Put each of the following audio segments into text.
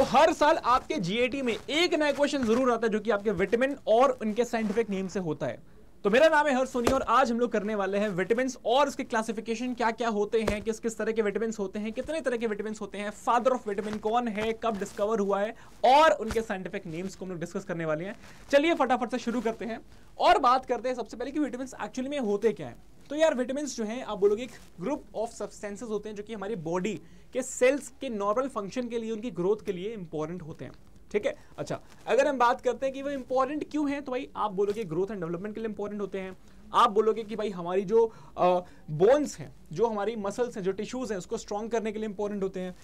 हर साल आपके जीएटी में एक नया क्वेश्चन जरूर आता है जो कि आपके विटामिन और उनके साइंटिफिक नेम से होता है। तो मेरा नाम है हर्ष सोनी और आज हम लोग करने वाले हैं विटामिन और उसके क्लासिफिकेशन क्या क्या होते हैं, किस किस तरह के विटामिन होते हैं, कितने तरह के विटामिन होते हैं, फादर ऑफ विटामिन कौन है, कब डिस्कवर हुआ है और उनके साइंटिफिक नेम्स को हम लोग डिस्कस करने वाले हैं। चलिए फटाफट से शुरू करते हैं और बात करते हैं सबसे पहले कि विटामिन एक्चुअली में होते क्या है। तो यार विटामिन जो हैं आप बोलोगे एक ग्रुप ऑफ सब्सटेंसेस होते हैं जो कि हमारी बॉडी के सेल्स के नॉर्मल फंक्शन के लिए, उनकी ग्रोथ के लिए इंपॉर्टेंट होते हैं। ठीक है, अच्छा अगर हम बात करते हैं कि वो इंपॉर्टेंट क्यों है, तो भाई आप बोलोगे ग्रोथ एंड डेवलपमेंट के लिए इंपॉर्टेंट होते हैं। आप बोलोगे कि भाई हमारी जो बोन्स हैं, जो हमारी मसल्स हैं, जो टिश्यूज हैं, उसको स्ट्रॉन्ग करने के लिए इंपॉर्टेंट होते हैं,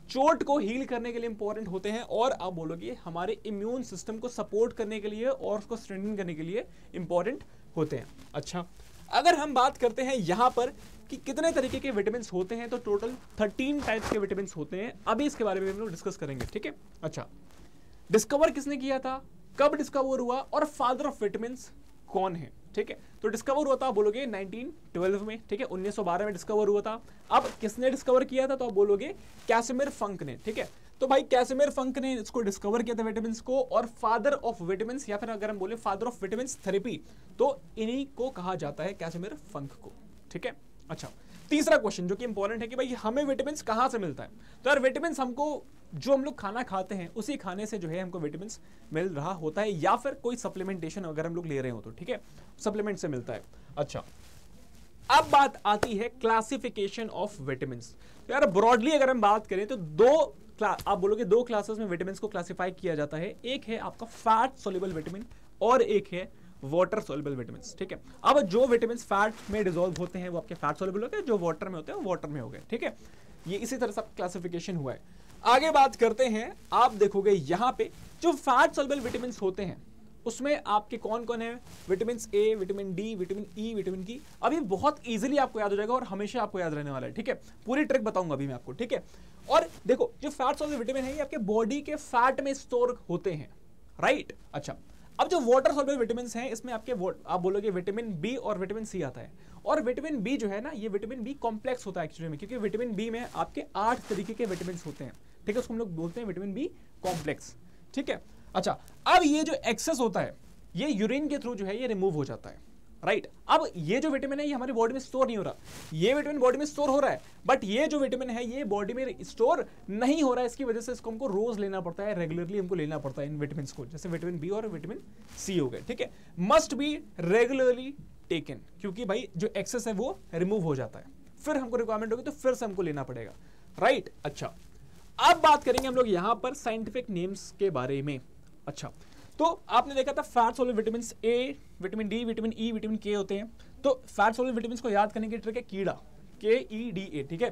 चोट को हील करने के लिए इंपॉर्टेंट होते हैं, और आप बोलोगे हमारे इम्यून सिस्टम को सपोर्ट करने के लिए और उसको स्ट्रेंथन करने के लिए इंपॉर्टेंट होते हैं। अच्छा अगर हम बात करते हैं यहां पर कि कितने तरीके के विटामिन होते हैं, तो टोटल 13 टाइप्स के विटामिन होते हैं। अभी इसके बारे में हम लोग डिस्कस करेंगे। ठीक है, अच्छा डिस्कवर किसने किया था, कब डिस्कवर हुआ और फादर ऑफ विटामिन कौन है। ठीक है, तो डिस्कवर हुआ था आप बोलोगे 1912 में। ठीक है, 1912 में डिस्कवर हुआ था। अब किसने डिस्कवर किया था, तो आप बोलोगे कैसिमिर फंक ने। ठीक है, तो भाई कैसिमिर फंक ने इसको डिस्कवर किया था विटामिन को, और फादर ऑफ विटामिन या फिर अगर हम बोले फादर ऑफ विटामिन थेरेपी तो इन्हीं को कहा जाता है, कैसिमिर फंक को। ठीक है, अच्छा तीसरा क्वेश्चन जो कि इंपॉर्टेंट है कि भाई हमें विटामिन कहां से मिलता है। तो यार विटामिन हमको जो हम लोग खाना खाते हैं उसी खाने से जो है हमको विटामिन मिल रहा होता है, या फिर कोई सप्लीमेंटेशन अगर हम लोग ले रहे हो तो। ठीक है, सप्लीमेंट से मिलता है। अच्छा अब बात आती है क्लासिफिकेशन ऑफ विटामिन। तो यार ब्रॉडली अगर हम बात करें तो आप बोलोगे दो क्लासेस में विटामिन को क्लासिफाई किया जाता है। एक है आपका फैट सोल्यूबल विटामिन और एक है वाटर सोल्यूबल विटामिन। ठीक है, अब जो विटामिन फैट में डिसॉल्व होते हैं वो आपके फैट सोल्यूबल होते हैं, जो वाटर में होते हैं वो वाटर में हो गए। ठीक है, ये इसी तरह से क्लासिफिकेशन हुआ है। आगे बात करते हैं, आप देखोगे यहां पे जो फैट सोल्यूबल विटामिन होते हैं उसमें आपके कौन कौन है, vitamin A, vitamin D, vitamin E, vitamin की। अभी बहुत इजीली आपको याद हो जाएगा और हमेशा आपको याद रहने वाला है। ठीक है, पूरी ट्रिक बताऊंगा अभी मैं आपको। ठीक है, और देखो जो फैट सोल्यूबल विटामिन है ये आपके बॉडी के फैट में स्टोर होते हैं, राइट। अच्छा अब जो वाटर सोल्यूबल विटामिन हैं इसमें आपके आप बोलोगे विटामिन बी और विटामिन सी आता है। और विटामिन बी जो है ना, ये विटामिन बी कॉम्प्लेक्स होता है एक्चुअली में, क्योंकि विटामिन बी में आपके 8 तरीके के विटामिन होते हैं। ठीक है, उसको हम लोग बोलते हैं विटामिन बी कॉम्प्लेक्स। ठीक है, अच्छा अब ये जो एक्सेस होता है ये यूरिन के थ्रू जो है ये रिमूव हो जाता है, राइट। अब ये जो विटामिन है ये हमारी बॉडी में स्टोर नहीं हो रहा, ये विटामिन बॉडी में स्टोर हो रहा है, बट ये जो विटामिन है ये बॉडी में स्टोर नहीं हो रहा है। इसकी वजह से इसको हमको रोज लेना पड़ता है, रेगुलरली हमको लेना पड़ता है इन विटामिन को, जैसे विटामिन बी और विटामिन सी हो गए। ठीक है, मस्ट बी रेगुलरली टेकन, क्योंकि भाई जो एक्सेस है वो रिमूव हो जाता है, फिर हमको रिक्वायरमेंट होगी तो फिर से हमको लेना पड़ेगा, राइट। अच्छा अब बात करेंगे हम लोग यहां पर साइंटिफिक नेम्स के बारे में। अच्छा तो आपने देखा था fat soluble vitamin A, vitamin D, vitamin E, vitamin के होते हैं। तो फैट सोल्यूबल विटामिन को याद करने की ट्रिक है कीड़ा, KEDA। ठीक है,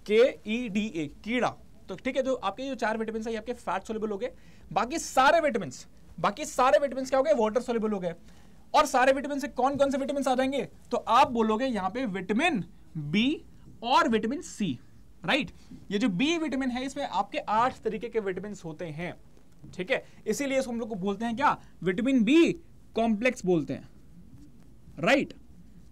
KEDA कीड़ा। तो ठीक है, जो आपके जो 4 विटामिन है ये आपके फैट सोल्यूबल हो गए। बाकी सारे विटामिन क्या हो गए, वाटर सोल्यूबल हो गए। और सारे विटामिन से कौन कौन से विटामिन आ जाएंगे, तो आप बोलोगे यहां पे विटामिन बी और विटामिन सी, राइट। ये जो बी विटामिन है इसमें आपके 8 तरीके के विटामिन होते हैं। ठीक है, इसीलिए इसको हम लोग को बोलते हैं क्या, विटामिन बी कॉम्प्लेक्स बोलते हैं, राइट।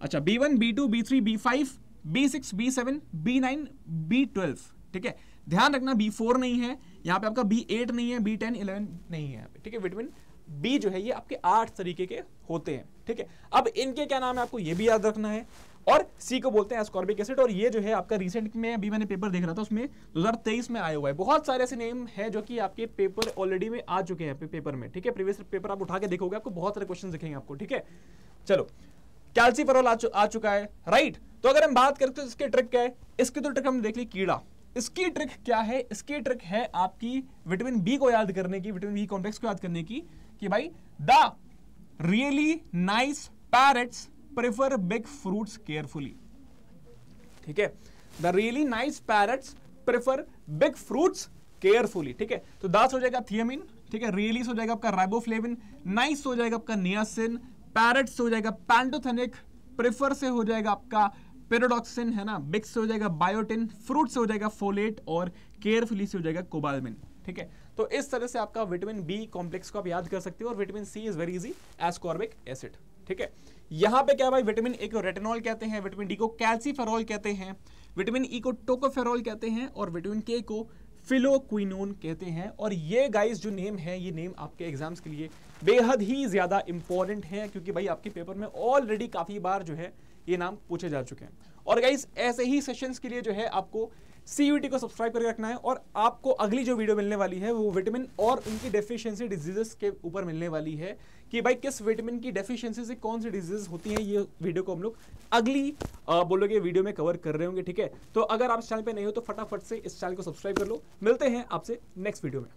अच्छा B1, B2, B3, B5, B6, B7, B9, B12। ठीक है, ध्यान रखना B4 नहीं है यहां पे, आपका B8 नहीं है, B10, 11 नहीं है यहां पे। ठीक है, विटामिन बी जो है ये आपके 8 तरीके के होते हैं। ठीक है, अब इनके क्या नाम है आपको ये भी याद रखना है। और सी को बोलते हैं एस्कॉर्बिक एसिड, और ये जो है आपका रिसेंट में अभी मैंने पेपर देख रहा था उसमें 2023 में आया हुआ है। बहुत सारे ऐसे नेम है जो कि आपके पेपर ऑलरेडी में आ चुके हैं पेपर में। ठीक है, प्रीवियस पेपर आप उठा के देखोगे आपको बहुत सारे क्वेश्चन दिखेंगे आपको। ठीक है, चलो कैल्सीफेरॉल आ चुका है, राइट। तो अगर हम बात करें तो इसकी ट्रिक क्या है, इसकी तो ट्रिक हमने देख ली कीड़ा। इसकी ट्रिक क्या है, इसकी ट्रिक है आपकी विटामिन बी को याद करने की, विटामिन बी कॉम्प्लेक्स को याद करने की, कि भाई the really nice parrots prefer big fruits carefully. ठीक है, the really nice parrots prefer big fruits carefully. ठीक है, तो दास हो जाएगा थियामिन। ठीक है, रियली हो जाएगा आपका राइबोफ्लेविन, नाइस हो जाएगा आपका नियासिन, पैरट्स हो जाएगा पैंटोथेनिक, प्रेफर से हो जाएगा आपका पेरोडॉक्सिन, है ना, बिग से हो जाएगा बायोटिन, फ्रूट से हो जाएगा फोलेट, और केयरफुली से हो जाएगा कोबालमिन। ठीक है, तो इस तरह से आपका विटामिन बी कॉम्प्लेक्स को आप याद कर सकते हो। और vitamin C is very easy, ascorbic acid. ठीक है, यहां पे क्या भाई, विटामिन ए को रेटिनॉल कहते हैं, विटामिन डी को कैल्सीफेरॉल कहते हैं, विटामिन ई को टोकोफेरॉल कहते हैं, और विटामिन के को फिलोक्विनोन कहते हैं। और ये गाइस जो नेम है, ये नेम आपके एग्जाम्स के लिए बेहद ही ज्यादा इंपॉर्टेंट है, क्योंकि भाई आपके पेपर में ऑलरेडी काफी बार जो है ये नाम पूछे जा चुके हैं। और गाइस ऐसे ही सेशंस के लिए जो है आपको CUET को सब्सक्राइब करके रखना है। और आपको अगली जो वीडियो मिलने वाली है वो विटामिन और उनकी डेफिशिएंसी डिजीजेस के ऊपर मिलने वाली है, कि भाई किस विटामिन की डेफिशिएंसी से कौन सी डिजीज होती हैं। ये वीडियो को हम लोग अगली बोलोगे वीडियो में कवर कर रहे होंगे, ठीक है। तो अगर आप इस चैनल पे नहीं हो तो फटाफट से इस चैनल को सब्सक्राइब कर लो। मिलते हैं आपसे नेक्स्ट वीडियो में।